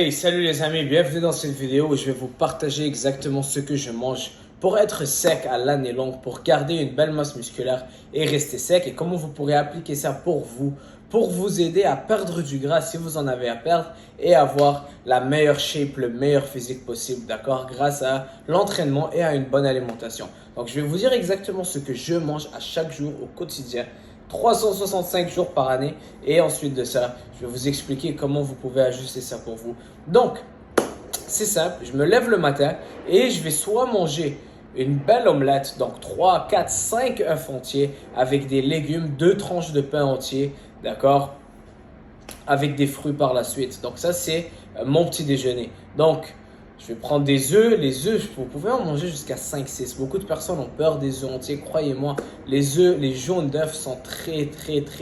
Hey, salut les amis, bienvenue dans cette vidéo où je vais vous partager exactement ce que je mange pour être sec à l'année longue, pour garder une belle masse musculaire et rester sec, et comment vous pourrez appliquer ça pour vous aider à perdre du gras si vous en avez à perdre et avoir la meilleure shape, le meilleur physique possible, d'accord, grâce à l'entraînement et à une bonne alimentation. Donc je vais vous dire exactement ce que je mange à chaque jour au quotidien, 365 jours par année, et ensuite de ça, je vais vous expliquer comment vous pouvez ajuster ça pour vous. Donc, c'est simple, je me lève le matin et je vais soit manger une belle omelette, donc 3, 4, 5 œufs entiers avec des légumes, 2 tranches de pain entier, d'accord, avec des fruits par la suite. Donc ça, c'est mon petit déjeuner. Donc, je vais prendre des œufs. Les œufs, vous pouvez en manger jusqu'à 5-6. Beaucoup de personnes ont peur des œufs entiers. Croyez-moi, les œufs, les jaunes d'œufs sont très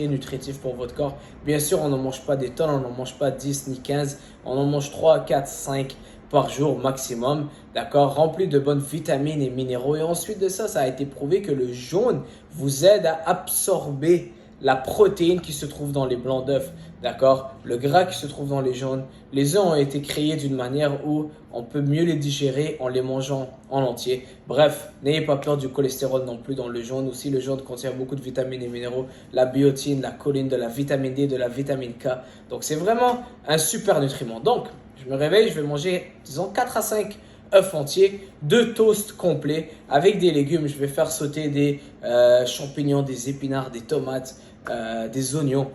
nutritifs pour votre corps. Bien sûr, on n'en mange pas des tonnes, on n'en mange pas 10 ni 15. On en mange 3, 4, 5 par jour maximum, d'accord, rempli de bonnes vitamines et minéraux. Et ensuite de ça, ça a été prouvé que le jaune vous aide à absorber la protéine qui se trouve dans les blancs d'œufs, d'accord, le gras qui se trouve dans les jaunes. Les œufs ont été créés d'une manière où on peut mieux les digérer en les mangeant en entier. Bref, n'ayez pas peur du cholestérol non plus dans le jaune. Aussi, le jaune contient beaucoup de vitamines et minéraux, la biotine, la choline, de la vitamine D, de la vitamine K. Donc, c'est vraiment un super nutriment. Donc, je me réveille, je vais manger, disons, 4 à 5 œufs entiers, 2 toasts complets avec des légumes. Je vais faire sauter des champignons, des épinards, des tomates, des oignons.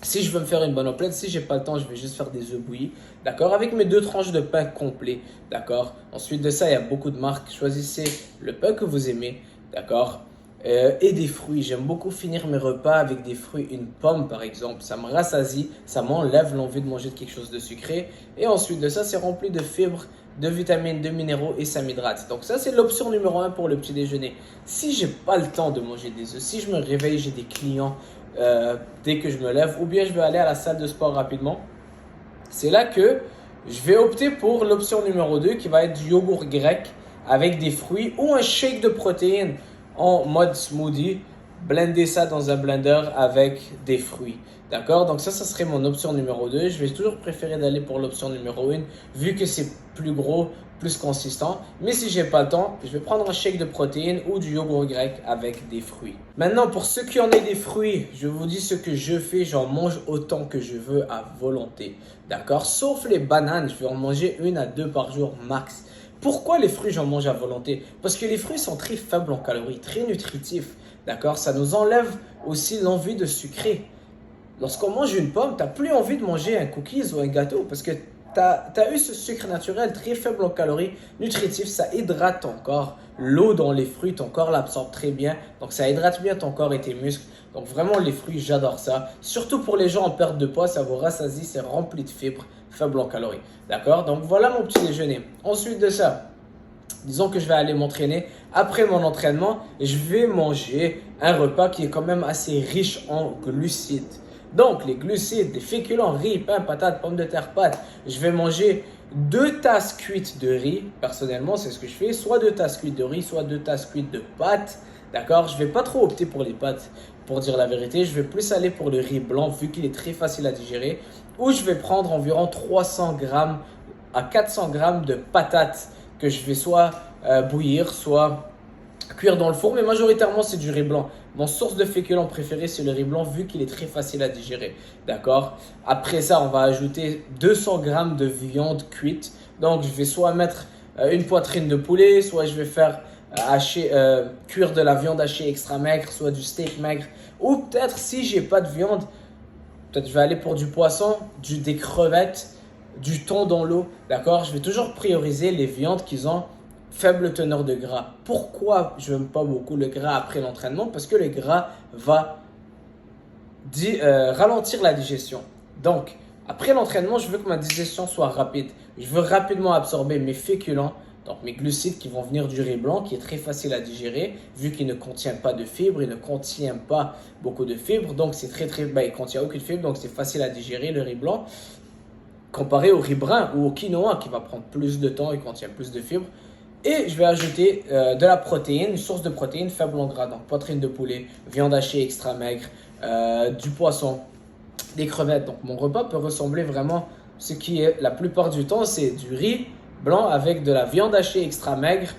Si je veux me faire une bonne omelette, si j'ai pas le temps, je vais juste faire des œufs bouillis, d'accord, avec mes 2 tranches de pain complet, d'accord. Ensuite de ça, il y a beaucoup de marques. Choisissez le pain que vous aimez, d'accord. Et des fruits. J'aime beaucoup finir mes repas avec des fruits, une pomme par exemple. Ça me rassasie, ça m'enlève l'envie de manger quelque chose de sucré. Et ensuite de ça, c'est rempli de fibres, de vitamines, de minéraux et ça m'hydrate. Donc ça, c'est l'option numéro 1 pour le petit déjeuner. Si j'ai pas le temps de manger des œufs, si je me réveille, j'ai des clients dès que je me lève, ou bien je vais aller à la salle de sport rapidement, c'est là que je vais opter pour l'option numéro 2 qui va être du yogourt grec avec des fruits ou un shake de protéines en mode smoothie. Blender ça dans un blender avec des fruits. D'accord? Donc ça serait mon option numéro 2. Je vais toujours préférer d'aller pour l'option numéro 1 vu que c'est plus gros, plus consistant. Mais si j'ai pas le temps, je vais prendre un shake de protéines ou du yogourt grec avec des fruits. Maintenant, pour ceux qui en ont des fruits, je vous dis ce que je fais. J'en mange autant que je veux à volonté. D'accord? Sauf les bananes, je vais en manger 1 à 2 par jour max. Pourquoi les fruits, j'en mange à volonté? Parce que les fruits sont très faibles en calories, très nutritifs. D'accord? Ça nous enlève aussi l'envie de sucrer. Lorsqu'on mange une pomme, tu n'as plus envie de manger un cookies ou un gâteau parce que tu as eu ce sucre naturel très faible en calories, nutritif, ça hydrate ton corps. L'eau dans les fruits, ton corps l'absorbe très bien. Donc ça hydrate bien ton corps et tes muscles. Donc vraiment les fruits, j'adore ça. Surtout pour les gens en perte de poids, ça vous rassasie, c'est rempli de fibres, faible en calories. D'accord? Donc voilà mon petit déjeuner. Ensuite de ça, disons que je vais aller m'entraîner. Après mon entraînement, je vais manger un repas qui est quand même assez riche en glucides. Donc, les glucides, les féculents, riz, pain, patates, pommes de terre, pâtes. Je vais manger 2 tasses cuites de riz. Personnellement, c'est ce que je fais. Soit 2 tasses cuites de riz, soit 2 tasses cuites de pâtes. D'accord? Je ne vais pas trop opter pour les pâtes, pour dire la vérité. Je vais plus aller pour le riz blanc, vu qu'il est très facile à digérer. Ou je vais prendre environ 300 grammes à 400 grammes de patates que je vais soit bouillir, soit cuire dans le four, mais majoritairement c'est du riz blanc. Mon source de féculent préféré c'est le riz blanc vu qu'il est très facile à digérer. D'accord? Après ça, on va ajouter 200 grammes de viande cuite. Donc je vais soit mettre une poitrine de poulet, soit je vais faire cuire de la viande hachée extra maigre, soit du steak maigre. Ou peut-être si j'ai pas de viande, peut-être je vais aller pour du poisson, des crevettes, du thon dans l'eau. D'accord? Je vais toujours prioriser les viandes qui ont faible teneur de gras. Pourquoi je n'aime pas beaucoup le gras après l'entraînement? Parce que le gras va ralentir la digestion. Donc, après l'entraînement, je veux que ma digestion soit rapide. Je veux rapidement absorber mes féculents, donc mes glucides qui vont venir du riz blanc, qui est très facile à digérer, vu qu'il ne contient pas de fibres, il ne contient pas beaucoup de fibres, donc c'est il ne contient aucune fibre, donc c'est facile à digérer le riz blanc, comparé au riz brun ou au quinoa qui va prendre plus de temps et contient plus de fibres. Et je vais ajouter de la protéine, une source de protéines faible en gras, donc poitrine de poulet, viande hachée extra maigre, du poisson, des crevettes. Donc mon repas peut ressembler vraiment ce qui est la plupart du temps, c'est du riz blanc avec de la viande hachée extra maigre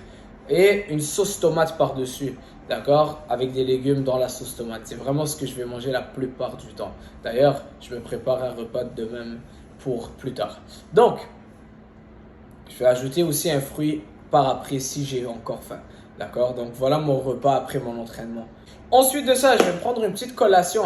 et une sauce tomate par-dessus. D'accord? Avec des légumes dans la sauce tomate. C'est vraiment ce que je vais manger la plupart du temps. D'ailleurs, je me prépare un repas de même pour plus tard. Donc, je vais ajouter aussi un fruit par après si j'ai encore faim. D'accord? Donc, voilà mon repas après mon entraînement. Ensuite de ça, je vais prendre une petite collation.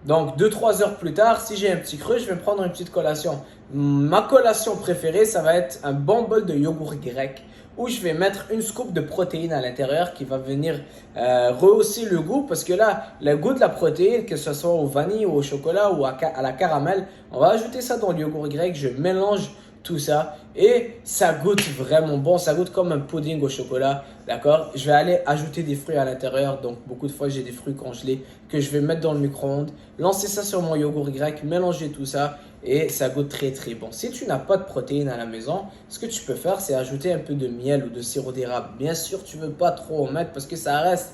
Donc, 2-3 heures plus tard, si j'ai un petit creux, je vais prendre une petite collation. Ma collation préférée, ça va être un bon bol de yogourt grec où je vais mettre une scoop de protéines à l'intérieur qui va venir rehausser le goût. Parce que là, le goût de la protéine, que ce soit au vanille ou au chocolat ou à la caramel, on va ajouter ça dans le yogourt grec. Je mélange tout ça et ça goûte vraiment bon, ça goûte comme un pudding au chocolat, d'accord? Je vais aller ajouter des fruits à l'intérieur, donc beaucoup de fois j'ai des fruits congelés que je vais mettre dans le micro-ondes, lancer ça sur mon yogourt grec, mélanger tout ça et ça goûte très très bon. Si tu n'as pas de protéines à la maison, ce que tu peux faire c'est ajouter un peu de miel ou de sirop d'érable. Bien sûr tu veux pas trop en mettre parce que ça reste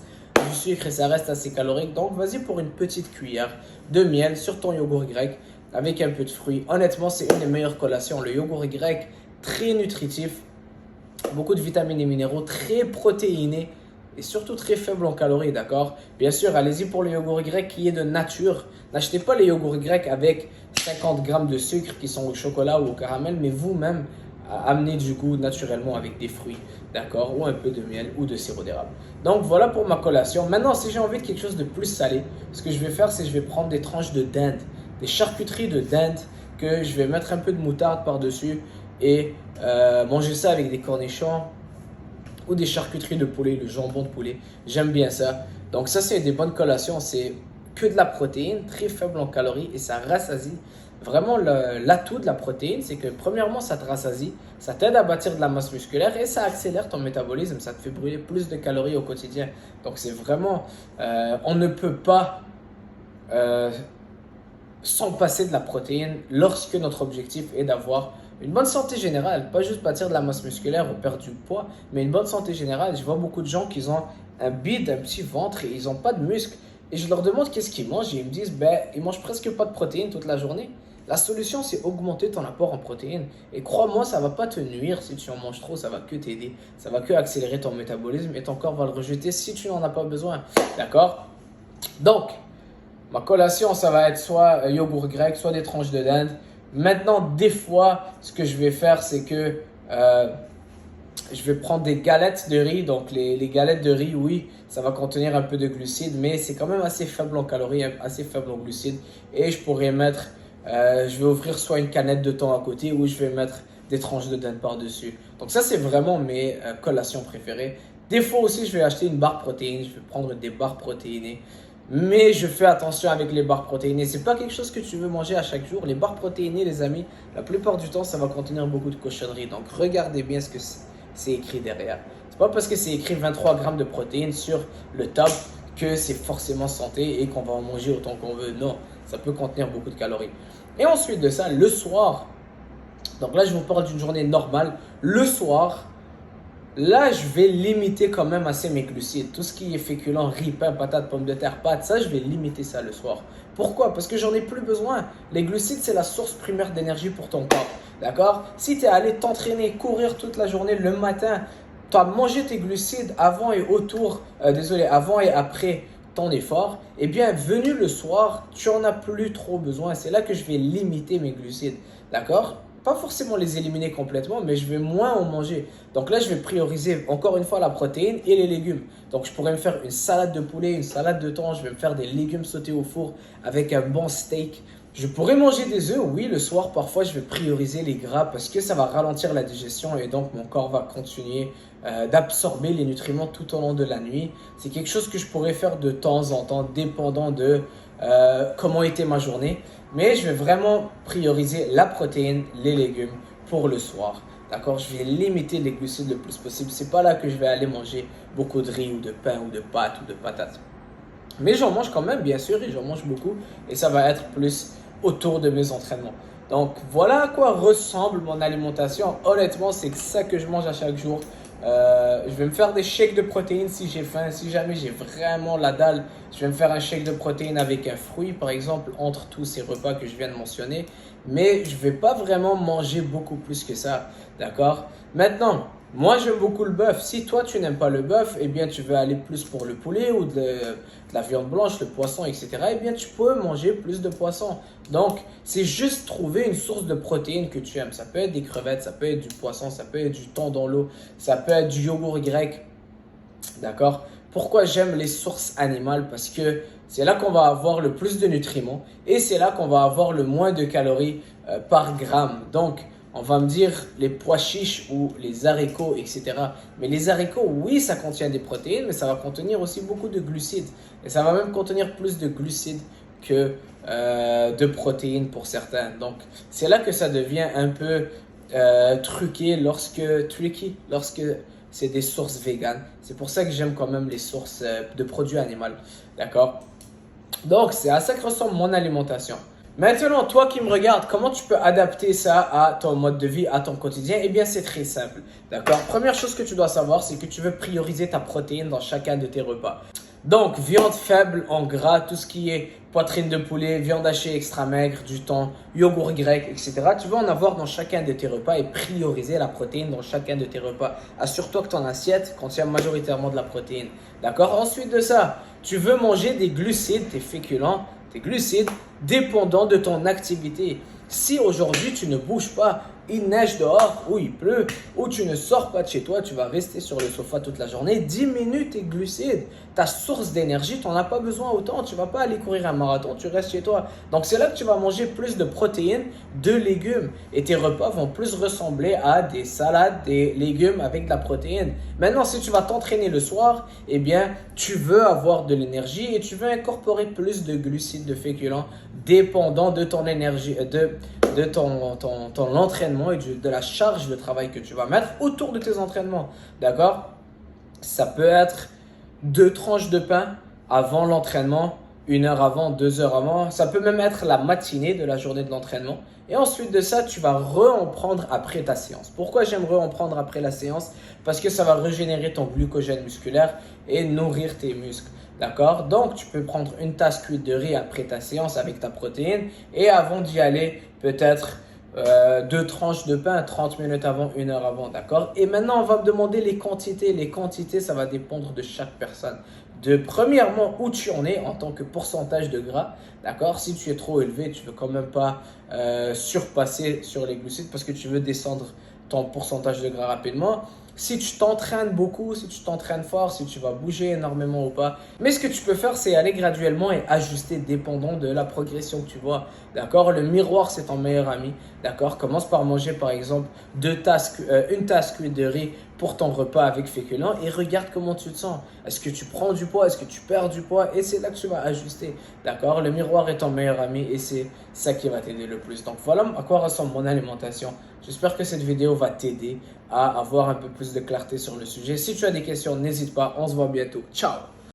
du sucre et ça reste assez calorique, donc vas-y pour une petite cuillère de miel sur ton yogourt grec avec un peu de fruits. Honnêtement, c'est une des meilleures collations. Le yogourt grec, très nutritif, beaucoup de vitamines et minéraux, très protéiné et surtout très faible en calories, d'accord? Bien sûr, allez-y pour le yogourt grec qui est de nature. N'achetez pas les yogourts grecs avec 50 grammes de sucre qui sont au chocolat ou au caramel, mais vous-même, amenez du goût naturellement avec des fruits, d'accord? Ou un peu de miel ou de sirop d'érable. Donc voilà pour ma collation. Maintenant, si j'ai envie de quelque chose de plus salé, ce que je vais faire, c'est que je vais prendre des tranches de dinde, des charcuteries de dinde que je vais mettre un peu de moutarde par-dessus et manger ça avec des cornichons ou des charcuteries de poulet, le jambon de poulet. J'aime bien ça. Donc ça, c'est des bonnes collations. C'est que de la protéine, très faible en calories et ça rassasie. Vraiment, l'atout de la protéine, c'est que premièrement, ça te rassasie, ça t'aide à bâtir de la masse musculaire et ça accélère ton métabolisme, ça te fait brûler plus de calories au quotidien. Donc c'est vraiment, on ne peut pas sans passer de la protéine lorsque notre objectif est d'avoir une bonne santé générale, pas juste bâtir de la masse musculaire ou perdre du poids, mais une bonne santé générale. Je vois beaucoup de gens qui ont un bide, un petit ventre et ils n'ont pas de muscles. Et je leur demande qu'est-ce qu'ils mangent et ils me disent ils mangent presque pas de protéines toute la journée. La solution, c'est augmenter ton apport en protéines. Et crois-moi, ça ne va pas te nuire si tu en manges trop, ça va que t'aider. Ça va que accélérer ton métabolisme et ton corps va le rejeter si tu n'en as pas besoin. D'accord? Donc, ma collation, ça va être soit yogourt grec, soit des tranches de dinde. Maintenant, des fois, ce que je vais faire, c'est que je vais prendre des galettes de riz. Donc, les galettes de riz, oui, ça va contenir un peu de glucides, mais c'est quand même assez faible en calories, assez faible en glucides. Et je pourrais mettre, je vais offrir soit une canette de thon à côté ou je vais mettre des tranches de dinde par-dessus. Donc, ça, c'est vraiment mes collations préférées. Des fois aussi, je vais acheter une barre protéine. Je vais prendre des barres protéinées. Mais je fais attention avec les barres protéinées. C'est pas quelque chose que tu veux manger à chaque jour. Les barres protéinées, les amis, la plupart du temps, ça va contenir beaucoup de cochonneries. Donc, regardez bien ce que c'est écrit derrière. C'est pas parce que c'est écrit 23 grammes de protéines sur le top que c'est forcément santé et qu'on va en manger autant qu'on veut. Non, ça peut contenir beaucoup de calories. Et ensuite de ça, le soir, donc là, je vous parle d'une journée normale. Le soir, là, je vais limiter quand même assez mes glucides. Tout ce qui est féculent, riz, pain, patate, pommes de terre, pâtes, ça, je vais limiter ça le soir. Pourquoi? Parce que j'en ai plus besoin. Les glucides, c'est la source primaire d'énergie pour ton corps. D'accord? Si tu es allé t'entraîner, courir toute la journée, le matin, tu as mangé tes glucides avant et avant et après ton effort, eh bien, venu le soir, tu en as plus trop besoin. C'est là que je vais limiter mes glucides. D'accord? Pas forcément les éliminer complètement, mais je vais moins en manger. Donc là, je vais prioriser encore une fois la protéine et les légumes. Donc je pourrais me faire une salade de poulet, une salade de thon, je vais me faire des légumes sautés au four avec un bon steak. Je pourrais manger des œufs, oui, le soir, parfois, je vais prioriser les gras parce que ça va ralentir la digestion et donc mon corps va continuer d'absorber les nutriments tout au long de la nuit. C'est quelque chose que je pourrais faire de temps en temps, dépendant de comment était ma journée. Mais je vais vraiment prioriser la protéine, les légumes pour le soir. D'accord? Je vais limiter les glucides le plus possible. C'est pas là que je vais aller manger beaucoup de riz ou de pain ou de pâtes ou de patates. Mais j'en mange quand même, bien sûr, et j'en mange beaucoup. Et ça va être plus autour de mes entraînements. Donc voilà à quoi ressemble mon alimentation. Honnêtement, c'est ça que je mange à chaque jour. Je vais me faire des shakes de protéines si j'ai faim. Si jamais j'ai vraiment la dalle, je vais me faire un shake de protéines avec un fruit, par exemple, entre tous ces repas que je viens de mentionner. Mais je ne vais pas vraiment manger beaucoup plus que ça, d'accord? Maintenant, moi j'aime beaucoup le bœuf. Si toi tu n'aimes pas le bœuf, eh bien tu veux aller plus pour le poulet ou de la viande blanche, le poisson, etc. Eh bien tu peux manger plus de poisson. Donc c'est juste trouver une source de protéines que tu aimes. Ça peut être des crevettes, ça peut être du poisson, ça peut être du thon dans l'eau, ça peut être du yogourt grec. D'accord? Pourquoi j'aime les sources animales? Parce que c'est là qu'on va avoir le plus de nutriments et c'est là qu'on va avoir le moins de calories par gramme. Donc, on va me dire les pois chiches ou les haricots, etc. Mais les haricots, oui, ça contient des protéines, mais ça va contenir aussi beaucoup de glucides. Et ça va même contenir plus de glucides que de protéines pour certains. Donc, c'est là que ça devient un peu truqué lorsque c'est des sources véganes. C'est pour ça que j'aime quand même les sources de produits animaux. D'accord? Donc, c'est à ça que ressemble mon alimentation. Maintenant, toi qui me regardes, comment tu peux adapter ça à ton mode de vie, à ton quotidien? Eh bien, c'est très simple. D'accord? Première chose que tu dois savoir, c'est que tu veux prioriser ta protéine dans chacun de tes repas. Donc, viande faible en gras, tout ce qui est poitrine de poulet, viande hachée extra maigre, du thon, yogourt grec, etc. Tu vas en avoir dans chacun de tes repas et prioriser la protéine dans chacun de tes repas. Assure-toi que ton assiette contient majoritairement de la protéine. D'accord? Ensuite de ça, tu veux manger des glucides, tes féculents, tes glucides, dépendant de ton activité. Si aujourd'hui tu ne bouges pas, il neige dehors, ou il pleut, ou tu ne sors pas de chez toi, tu vas rester sur le sofa toute la journée, diminue tes glucides. Ta source d'énergie, tu n'en as pas besoin autant. Tu ne vas pas aller courir un marathon, tu restes chez toi. Donc c'est là que tu vas manger plus de protéines, de légumes. Et tes repas vont plus ressembler à des salades, des légumes avec de la protéine. Maintenant, si tu vas t'entraîner le soir, eh bien, tu veux avoir de l'énergie et tu veux incorporer plus de glucides, de féculents, dépendant de ton énergie, de ton entraînement et de la charge de travail que tu vas mettre autour de tes entraînements. D'accord? Ça peut être 2 tranches de pain avant l'entraînement, 1 heure avant, 2 heures avant. Ça peut même être la matinée de la journée de l'entraînement. Et ensuite de ça, tu vas en prendre après ta séance. Pourquoi j'aime en prendre après la séance? Parce que ça va régénérer ton glucogène musculaire et nourrir tes muscles. D'accord? Donc, tu peux prendre une tasse cuite de riz après ta séance avec ta protéine. Et avant d'y aller, peut-être 2 tranches de pain 30 minutes avant, 1 heure avant. D'accord? Et maintenant, on va me demander les quantités. Les quantités, ça va dépendre de chaque personne. Premièrement, où tu en es en tant que pourcentage de gras. D'accord? Si tu es trop élevé, tu ne veux quand même pas surpasser sur les glucides parce que tu veux descendre ton pourcentage de gras rapidement. Si tu t'entraînes beaucoup, si tu t'entraînes fort, si tu vas bouger énormément ou pas. Mais ce que tu peux faire, c'est aller graduellement et ajuster dépendant de la progression que tu vois. D'accord? Le miroir, c'est ton meilleur ami. D'accord? Commence par manger, par exemple, une tasse cuite de riz pour ton repas avec féculents et regarde comment tu te sens. Est-ce que tu prends du poids? Est-ce que tu perds du poids? Et c'est là que tu vas ajuster. D'accord? Le miroir est ton meilleur ami et c'est ça qui va t'aider le plus. Donc voilà à quoi ressemble mon alimentation. J'espère que cette vidéo va t'aider à avoir un peu plus de clarté sur le sujet. Si tu as des questions, n'hésite pas. On se voit bientôt. Ciao!